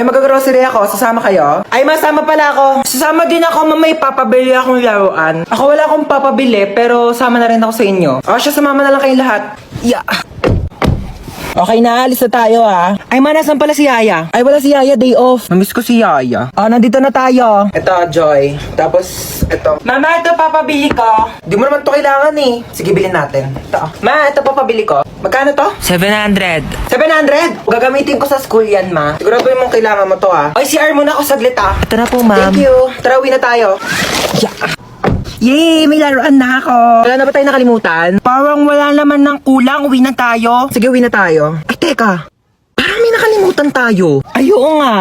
Ay, mag-grocery ako. Sasama kayo? Ay, masama pala ako. Sasama din ako, mamay papabili akong laruan. Ako wala akong papabili, pero sama na rin ako sa inyo. O, siya, sumama na lang kayong lahat. Yeah. Okay na, alis na tayo Ay, nasan pala si Yaya? Ay, wala si Yaya, day off. Namiss ko si Yaya. Nandito na tayo. Ito, Joy. Tapos, ito. Mama, ito papabili ko. Di mo naman to kailangan eh. Sige, bilhin natin. Ito. Ma, ito papabili ko. Magkano to? 700. 700? Gagamitin ko sa school yan, ma. Sigurado mong kailangan mo to Ay, CR muna ako saglit Ito na po, ma'am. Thank you. Tara, uwi na tayo. Yeah. Yay! May laruan na ako. Wala na ba tayo nakalimutan? Parang wala naman ng kulang. Uwi na tayo. Sige, uwi na tayo. Ay, teka. Parang may nakalimutan tayo. Ay, oo nga.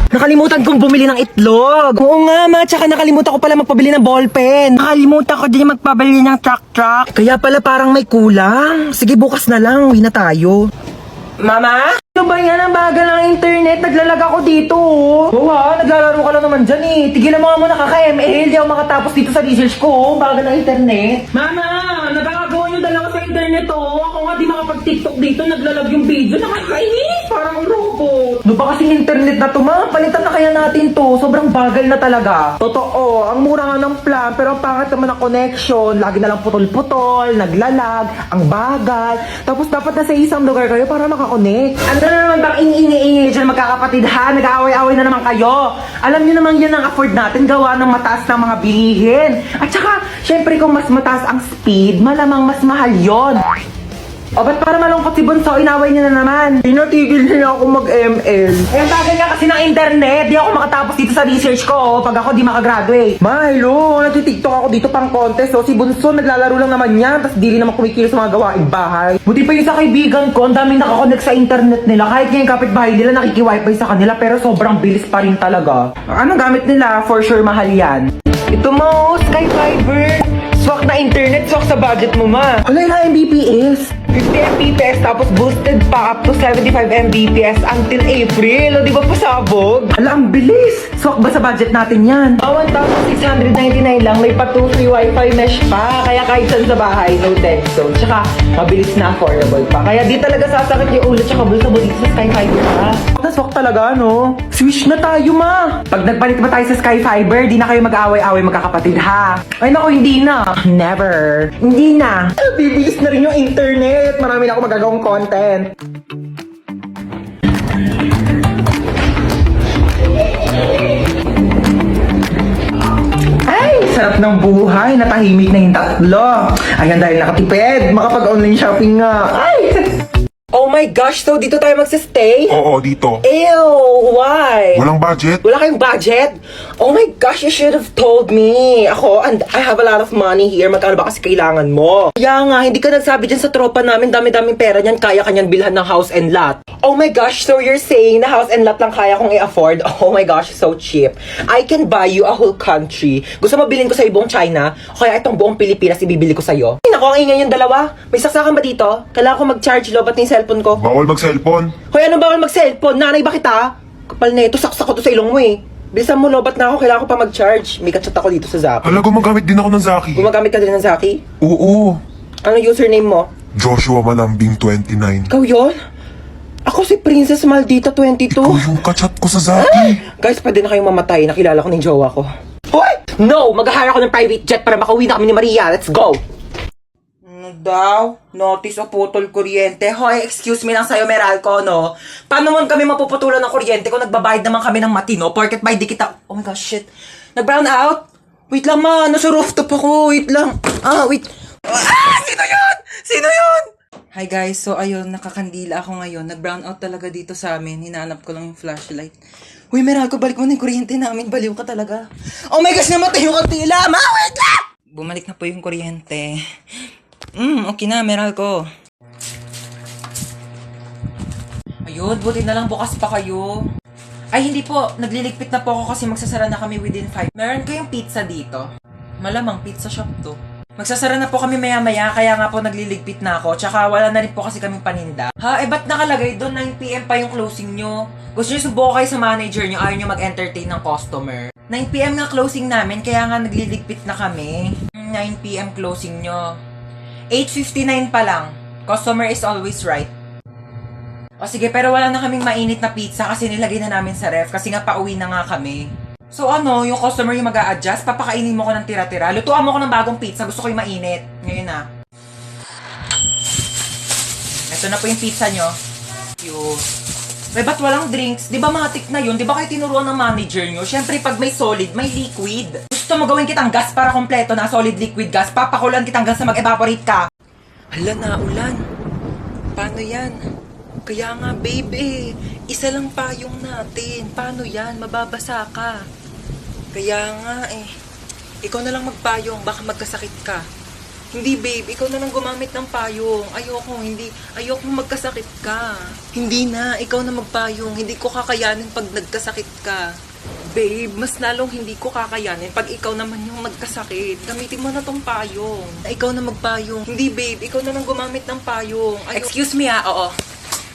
Nakalimutan kong bumili ng itlog. Oo nga, ma. Tsaka nakalimutan ko pala magpabili ng ballpen. Nakalimutan ko din magpabili ng truck. Kaya pala parang may kulang. Sige, bukas na lang. Uwi na tayo. Mama? Ano ba yan? Ang bagal ng internet. Naglalag ako dito. Oo naglalaro ka lang naman dyan Tigilan mo nga muna kaka-ML. Di ako makatapos dito sa research ko. Bagal ng internet. Mama! Nagkakagawa nyo dalawa sa internet Ako nga di makapag-tiktok dito. Naglalag yung video. Nakakainis! Parang robot. Ano ba kasing internet na to, ma? Palitan na kaya natin to. Sobrang bagal na talaga. Totoo. Ang mura nga ng plan. Pero ang pangit naman ang connection. Lagi na lang putol-putol. Naglalag. Ang bagal. Tapos dapat nasa isang lugar kayo para makakonect. Ano na naman bang iniingi dyan magkakapatid ha? Nag-aaway-aaway na naman kayo. Alam niyo naman yan ang afford natin gawa ng mataas ng mga bilihin. At saka, syempre kung mas mataas ang speed, malamang mas mahal yon. O, ba't para malungkot si Bunso? Inaway niya na naman. Pinatigil niya ako mag-ML. Eh, ang tagal nga kasi ng internet. Di ako makatapos dito sa research ko pag ako di makagraduate. Ma, hello. Nagtitiktok ako dito pang contest. Si Bunso naglalaro lang naman yan. Tapos di rin naman kumikilos sa mga gawaing bahay. Buti pa yung sa kaibigan ko. Ang daming nakakonect sa internet nila. Kahit nga yung kapitbahay nila nakiki-wifi sa kanila. Pero sobrang bilis pa rin talaga. Anong gamit nila? For sure mahal yan. Ito mo, Sky Fiber. Swak na internet, swak sa budget mo, ma. Wala yung Mbps. 50 Mbps, tapos boosted pa up to 75 Mbps until April. O, di ba pasabog? Ala, ang bilis. Swak ba sa budget natin yan? 1,699 lang, may pa 2 free wifi mesh pa. Kaya kahit saan sa bahay, no text zone. Tsaka, mabilis na affordable pa. Kaya di talaga sasakit yung ulo tsaka bulsa mo dito sa Sky Fiber, ha? Naswak talaga, no? Switch na tayo, ma. Pag nagpalit ba tayo sa Sky Fiber, di na kayo mag-away-away magkakapatid, ha? Ay, naku, hindi na. Never. Hindi na. Bibilis na rin yung internet. Marami na ako magagawang content. Ay, sarap ng buhay. Natahimik na yung tatlo. Ayan, dahil nakatipid. Makapag-online shopping nga. Ay! Oh my gosh, so dito tayo magsistay? Oo, dito. Ew, why? Walang budget? Wala kayong budget? Oh my gosh, you should have told me. Ako, and I have a lot of money here. Magkano ba kasi kailangan mo? Kaya nga, hindi ka nagsabi dyan sa tropa namin. Dami-daming pera niyan. Kaya kanyan bilhan ng house and lot. Oh my gosh, so you're saying na house and lot lang kaya kong i-afford? Oh my gosh, so cheap. I can buy you a whole country. Gusto mo bilhin ko sa buong China? O kaya itong buong Pilipinas ibibili ko sa'yo? Ay, naku, ang ingay yung dalawa. May saksakan ba dito? Kailangan ko mag-charge lobat ng cellphone ko. Bawal mag-cellphone. Hoy, anong bawal mag-cellphone? Nanay ba kita? Kapal na ito, saksak ko to sa ilong mo Bilisan mo, lobat na ako. Kailangan ko pa mag-charge. May kachat ako dito sa Zaki. Hala, gumagamit din ako ng Zaki. Gumagamit ka din ng Zaki? Oo. Ano username mo? Joshua Malambing 29. Ikaw yun? Ako si Princess Maldita 22. Ikaw yung kachat ko sa Zaki. Guys, pwede na kayong mamatay. Nakilala ko ng jowa ko. Hoy! No! Mag-hire ako ng private jet para makauwi na kami ni Maria. Let's go! Ano daw? Notice o putol kuryente. Hoy, excuse me lang sa'yo, Meralco, no? Paano mo kami mapuputulan ng kuryente kung nagbabayad naman kami ng matino? Porket by di kita... Oh my gosh, shit. Nag-brown out? Wait lang, ma. Nasa rooftop ako. Wait lang. Wait. Sino yun? Sino yun? Hi guys, so ayun, nakakandila ako ngayon. Nag-brown out talaga dito sa amin. Hinahanap ko lang yung flashlight. Uy, Meralco, balik mo na yung kuryente namin. Baliw ka talaga. Oh my gosh, namatay yung kandila. Ma, wait lang! Bumalik na po yung kuryente. Okay na, Meralco. Ayun, buti na lang bukas pa kayo. Ay, hindi po. Nagliligpit na po ako kasi magsasara na kami within 5. Meron kayong pizza dito? Malamang pizza shop to. Magsasara na po kami maya-maya, kaya nga po nagliligpit na ako. Tsaka wala na rin po kasi kaming paninda. Ha? Ba't nakalagay doon? 9 PM pa yung closing nyo. Gusto nyo subuko kayo sa manager nyo, ayaw nyo mag-entertain ng customer. 9 PM nga closing namin, kaya nga nagliligpit na kami. 9 PM closing nyo. 8:59 pa lang. Customer is always right. O sige, pero wala na kaming mainit na pizza kasi nilagay na namin sa ref kasi nga pauwi na nga kami. So ano, yung customer yung mag-a-adjust, papakainin mo ko ng tira-tira. Lutuan mo ko ng bagong pizza, gusto ko yung mainit. Ngayon na. Ito na po yung pizza nyo. Cute. May ba't walang drinks? Di ba matik na yun? Di ba kayo tinuruan ng manager nyo? Siyempre pag may solid, may liquid. Gusto mo gawin kitang gas para kompleto na solid liquid gas, papakulan kitang gas na mag-evaporate ka. Hala na, ulan. Paano yan? Kaya nga, babe, isa lang payong natin. Paano yan? Mababasa ka. Kaya nga, ikaw na lang magpayong, baka magkasakit ka. Hindi, babe, ikaw na lang gumamit ng payong. Ayoko magkasakit ka. Hindi na, ikaw na magpayong. Hindi ko kakayanin pag nagkasakit ka. Babe, mas lalong hindi ko kakayanin pag ikaw naman yung magkasakit. Gamitin mo na tong payong. Ikaw na magpayong. Hindi, babe, ikaw na lang gumamit ng payong. Excuse me oo.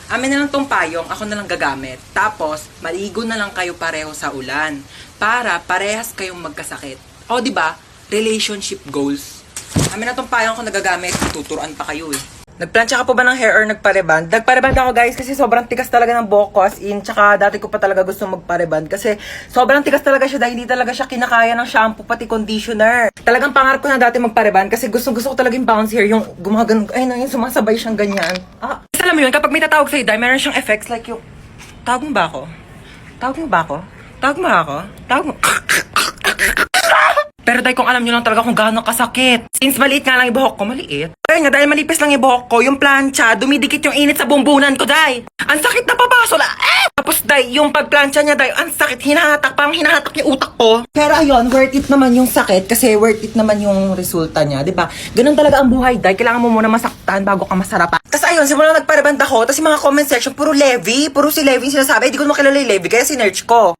Amin na lang tong payong, ako na lang gagamit. Tapos, maligo na lang kayo pareho sa ulan. Para parehas kayong magkasakit. O, di ba? Relationship goals. Amin na tong payong ako nagagamit, tuturuan pa kayo Nagplansya ka po ba ng hair or nagpareband? Nagpareband ako guys kasi sobrang tigas talaga ng buhok ko as in. Tsaka dati ko pa talaga gusto magpareband kasi sobrang tigas talaga siya dahil hindi talaga siya kinakaya ng shampoo pati conditioner. Talagang pangarap ko na dati magpareband kasi gusto ko talaga yung bounce hair, yung gumagan, yung sumasabay siyang ganyan. Kasi alam mo yun, kapag may tatawag sa'yo dahil meron siyang effects like yung, tawag mo ba ako? Tawag mo ba ako? Tawag mo ako? Tawag mo? Pero dahil kung alam nyo lang talaga kung gaano kasakit. Since maliit nga lang yung buhok ko, maliit. Kaya nga, dahil malipis lang yung buhok ko, yung plancha, dumidikit yung init sa bumbunan ko, day. Ang sakit na papaso na, Tapos, day, yung pagplancha niya, day, ang sakit, parang hinahatak yung utak ko. Pero ayun, worth it naman yung sakit kasi worth it naman yung resulta niya, di ba? Ganun talaga ang buhay, day. Kailangan mo muna masaktan bago ka masarapan. Tapos ayun, simula nagpareband ako, tapos yung mga comment section, puro Levi. Puro si Levi yung sinasabi. Di ko makilala yung Levi, kaya sinerch ko.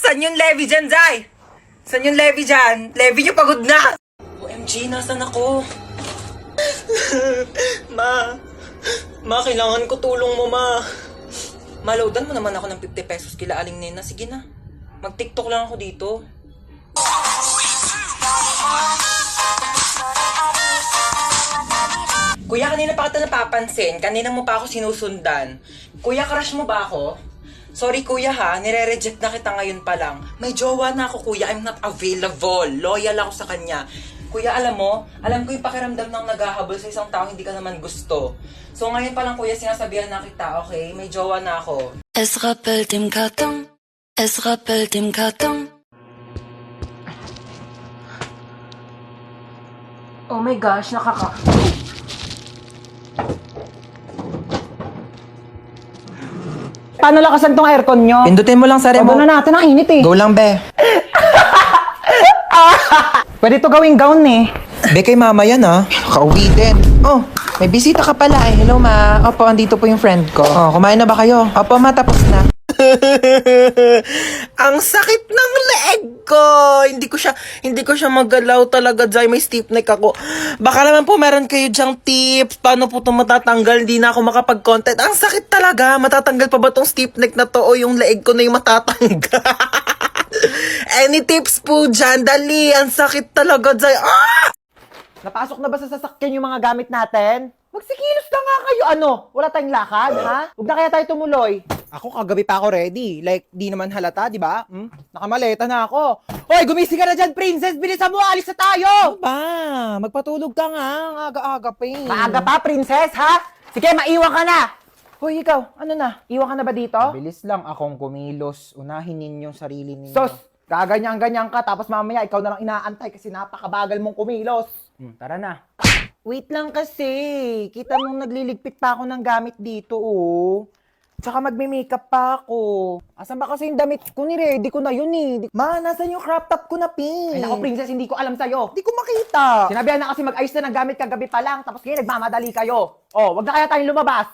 Saan yung Levi dyan, day? Saan yung Levi dyan? Levi nyo pagod na! OMG, nasan ako? Ma, kailangan ko tulong mo, ma. Malowdan mo naman ako ng 50 pesos kila Aling Nena. Sige na, mag-TikTok lang ako dito. Kuya, kanina pa kita napapansin. Kanina mo pa ako sinusundan. Kuya, crush mo ba ako? Sorry kuya ha, nire-reject na kita ngayon pa lang. May jowa na ako kuya, I'm not available. Loyal ako sa kanya. Kuya, alam ko yung pakiramdam ng naghahabol sa isang tao hindi ka naman gusto. So ngayon pa lang kuya, sinasabihan na kita, okay? May jowa na ako. Es rappelt im Karton, es rappelt im Karton. Oh my gosh, Paano lakasan tong aircon nyo? Pindutin mo lang sa Huwag remote. na natin, ang init eh. Go lang, be. Pwede to gawing gown eh. Be, kay mama yan ha. Kauwi din. Oh, may bisita ka pala eh. Hello ma. Opo, andito po yung friend ko. Oh, kumain na ba kayo? Opo ma, tapos na. Ang sakit ng leeg ko. Hindi ko siya magalaw talaga, Jai. May stiff neck ako. Baka naman po meron kayo dyang tips. Paano po ito matatanggal? Hindi na ako makapag-content. Ang sakit talaga. Matatanggal pa ba tong stiff neck na to o yung leeg ko na yung matatanggal? Any tips po dyan? Dali. Ang sakit talaga, Jai. Napasok na ba sa sasakyan yung mga gamit natin? Magsikilos na nga kayo, ano? Wala tayong lakad, ha? Huwag na kaya tayo tumuloy. Ako kagabi pa ako ready. Like, di naman halata, di ba? Nakamaleta na ako. Hoy, gumising ka na dyan, princess! Bilisan mo, alis na tayo! Ba, magpatulog ka nga. Ang aga-aga pa eh. Maaga pa, princess, ha? Sige, maiwan ka na! Hoy, ikaw, ano na? Iwan ka na ba dito? Bilis lang akong kumilos. Unahin ninyong sarili ninyo. Sos, gaganyan-ganyan ka, tapos mamaya ikaw na lang inaantay kasi napakabagal mong kumilos. Tara na. Wait lang kasi. Kita mong nagliligpit pa ako ng gamit dito, oh. Tsaka magme-makeup pa ako. Asan ba kasi yung damit ko? Ni-ready ko na yun, eh. Ma, nasan yung crop top ko na pink? Ay, naku, princess, hindi ko alam sa'yo. Hindi ko makita. Sinabihan na kasi mag-ayos na ng gamit kagabi pa lang, tapos ngayon nagmamadali kayo. Oh, wag na kaya tayong lumabas.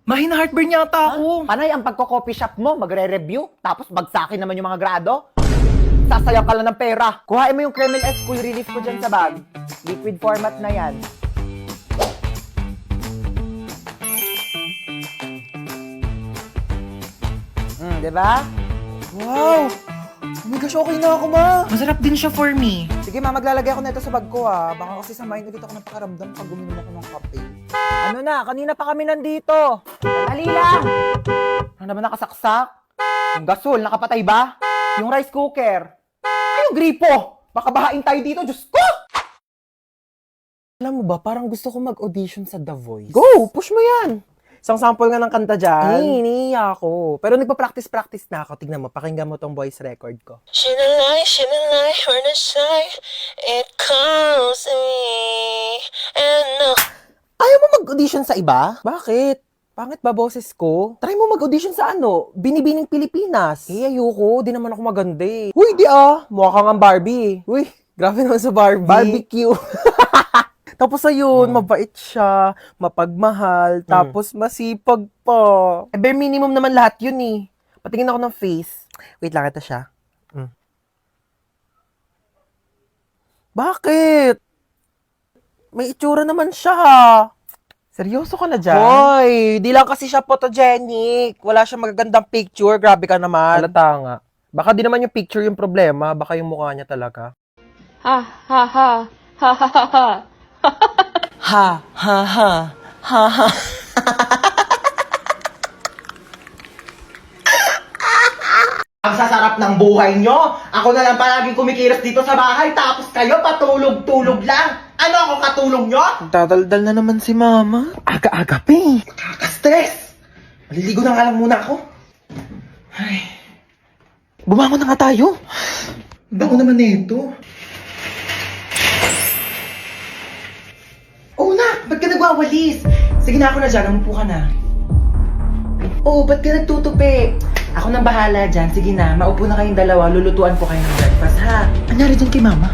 Mahina heartburn yata ako. Panay ang pagko-coffee shop mo, magre-review, tapos bagsakin naman yung mga grado. Sasayaw ka lang ng pera. Kuhain mo yung Kreml S Cool Relief ko dyan sa bag. Liquid format na yan. Diba? Wow! Oh my gosh, okay na ako, ma. Masarap din siya for me. Sige ma, maglalagay ako nito sa bag ko ha. Baka kasi samayin ulit ako ng pakaramdam pag guminom ako ng kape. Ano na, kanina pa kami nandito. Dali lang. Ano naman nakasaksak? Yung gasol, nakapatay ba? Yung rice cooker. Ay, yung gripo. Baka bahain tayo dito, Diyos ko! Alam mo ba, parang gusto ko mag-audition sa The Voice. Go, push mo yan. Isang sample nga ng kanta dyan. Iniiya ako. Pero nagpa-practice na ako. Tignan mo, pakinggan mo tong voice record ko. Shinalay, we're not shy. It calls me. And no. Ayaw mo mag-audition sa iba? Bakit? Pangit ba boses ko? Try mo mag-audition sa ano? Binibining Pilipinas. Eh, ayoko. Di naman ako maganda eh. Uy, di ah. Mukha kang ang Barbie. Uy, grabe naman sa Barbie. Barbecue. Tapos ayun, mabait siya, mapagmahal, tapos masipag pa. Eh, bare minimum naman lahat yun eh. Patingin ako ng face. Wait lang, ito siya. Bakit? May itsura naman siya. Seryoso ka na dyan? Hoy, di lang kasi siya photogenic. Wala siya magagandang picture. Grabe ka naman. Halata nga. Baka di naman yung picture yung problema. Baka yung mukha niya talaga. Ha ha ha ha ha ha ha. Ha, ha, ha, ha, ha. Ang sasarap ng buhay nyo. Ako na lang palaging kumikilos dito sa bahay, tapos kayo patulog-tulog lang. Ano ako katulong nyo? Dadaldal na naman si Mama. Aga-aga pa eh. Kaka-stress. Maliligo na nga lang muna ako. Ay. Bumangon na nga tayo. Bango naman nito. Oh, na! Ba't ka nagwawalis? Sige na, ako na dyan. Umupo ka na. Oh, ba't ka nagtutupi? Ako nang bahala dyan. Sige na, maupo na kayong dalawa. Lulutuan ko kayo ng breakfast, ha? Anyari dyan kay Mama?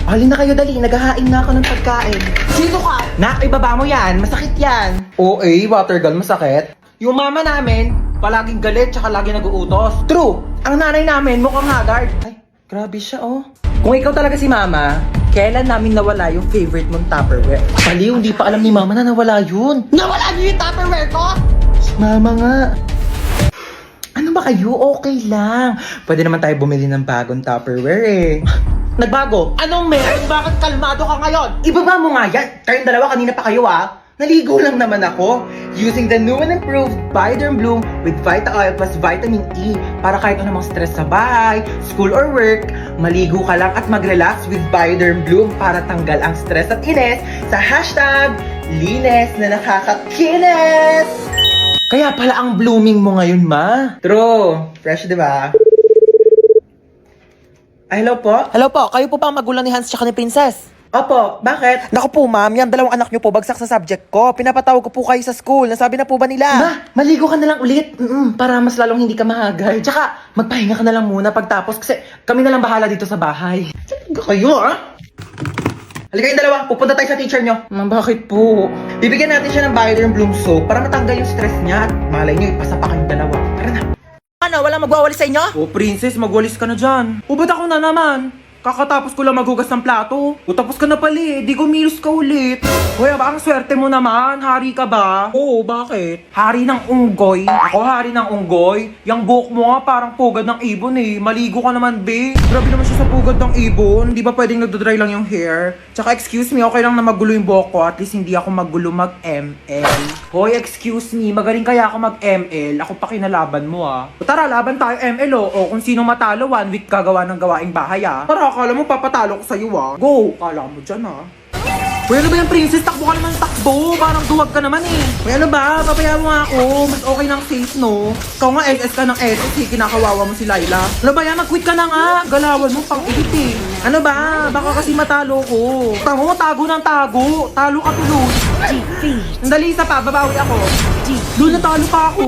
Alin na kayo, dali. Naghahain na ako ng pagkain. Sino ka? Nak, ibaba mo yan. Masakit yan. Oo eh, water gun, masakit. Yung mama namin, palaging galit tsaka lagi nag-uutos. True! Ang nanay namin mukhang haggard. Ay, grabe siya, oh. Kung ikaw talaga si Mama, kailan namin nawala yung favorite mong Tupperware? Baliw, hindi pa alam ni Mama na nawala yun. Nawala niyo yung Tupperware ko? Mama nga. Ano ba kayo? Okay lang. Pwede naman tayo bumili ng bagong Tupperware eh. Nagbago? Anong meron? Bakit kalmado ka ngayon? Ibaba mo nga yan. Kayong dalawa kanina pa kayo ah. Naligo lang naman ako. Using the new and improved Bioderm Bloom with Vita Oil plus Vitamin E para kahit anumang stress sa bahay, school or work, maligo ka lang at mag-relax with Bioderm Bloom para tanggal ang stress at ines sa hashtag linis na nakakakinis. Kaya pala ang blooming mo ngayon, Ma. True. Fresh, di ba? Ay, hello po? Hello po, kayo po ba ang magulang ni Hans tsaka ni Princess? Opo, bakit? Naku po ma'am, yan dalawang anak niyo po bagsak sa subject ko. Pinapatawag ko po kayo sa school. Nasabi na po ba nila? Ma, maligo ka na lang ulit. Para mas lalong hindi ka mahagay. Tsaka, magpahinga ka na lang muna pagtapos kasi kami na lang bahala dito sa bahay. Talaga kayo, ah? Halika kayong dalawa, pupunta tayo sa teacher nyo. Ma'am, bakit po? Bibigyan natin siya ng Bioderm Bloom soap para matanggal yung stress niya at malay nyo, ipasa pa kayong dalawa. Tara na. Ano, walang magwawalis sa inyo? Oh, princess, magwalis ka na dyan. O, ba't ako na naman? Kakatapos ko lang maghugas ng plato. O, tapos ka na pala eh. Di kumilos ka ulit. Hoy, ba, ang swerte mo naman. Hari ka ba? Oo, bakit? Hari ng unggoy. Ako hari ng unggoy. Yang buhok mo nga parang pugad ng ibon eh. Maligo ka naman, be. Grabe naman siya sa pugad ng ibon. Di ba pwedeng nagdodry lang yung hair? Tsaka excuse me, okay lang na magulo yung buhok ko. At least hindi ako magulo mag-ML. Hoy, excuse me. Magaling kaya ako mag-ML. Ako pa kinalaban mo ah. O tara, laban tayo ML oh. O kung sino matalo, 1 week gagawa ng gawaing bahay ah. Tara, akala mo papatalo ko sa'yo ah. Go! Kala mo dyan ah. Uy, ano ba yan, princess? Takbo ka naman takbo. Parang duwag ka naman eh. Uy, ano ba? Papaya mo nga ako. Mas okay ng safe, no? Ikaw nga SS ka ng SS eh. Kinakawawa mo si Laila. Ano ba yan? Mag-quit ka na nga. Galawan mo pang ilit eh. Ano ba? Baka kasi matalo ko. Tango, tago ng tago. Talo ka tuloy. Sandali, isa pa. Babawi ako. Doon natalo pa ako.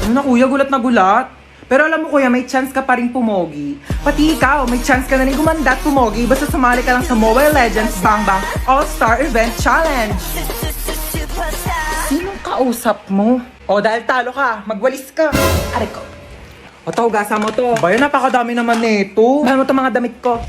Ano na kuya, gulat na gulat. Pero alam mo kuya, may chance ka pa rin pumogi. Pati ikaw, may chance ka na rin gumanda at pumogi basta sumali ka lang sa Mobile Legends Bang Bang All-Star Event Challenge. Sinong kausap mo? O dahil talo ka, magwalis ka. Aray ko. O to, gasa mo to. Bayan, napakadami naman nito. Bayan mo to mga damit ko.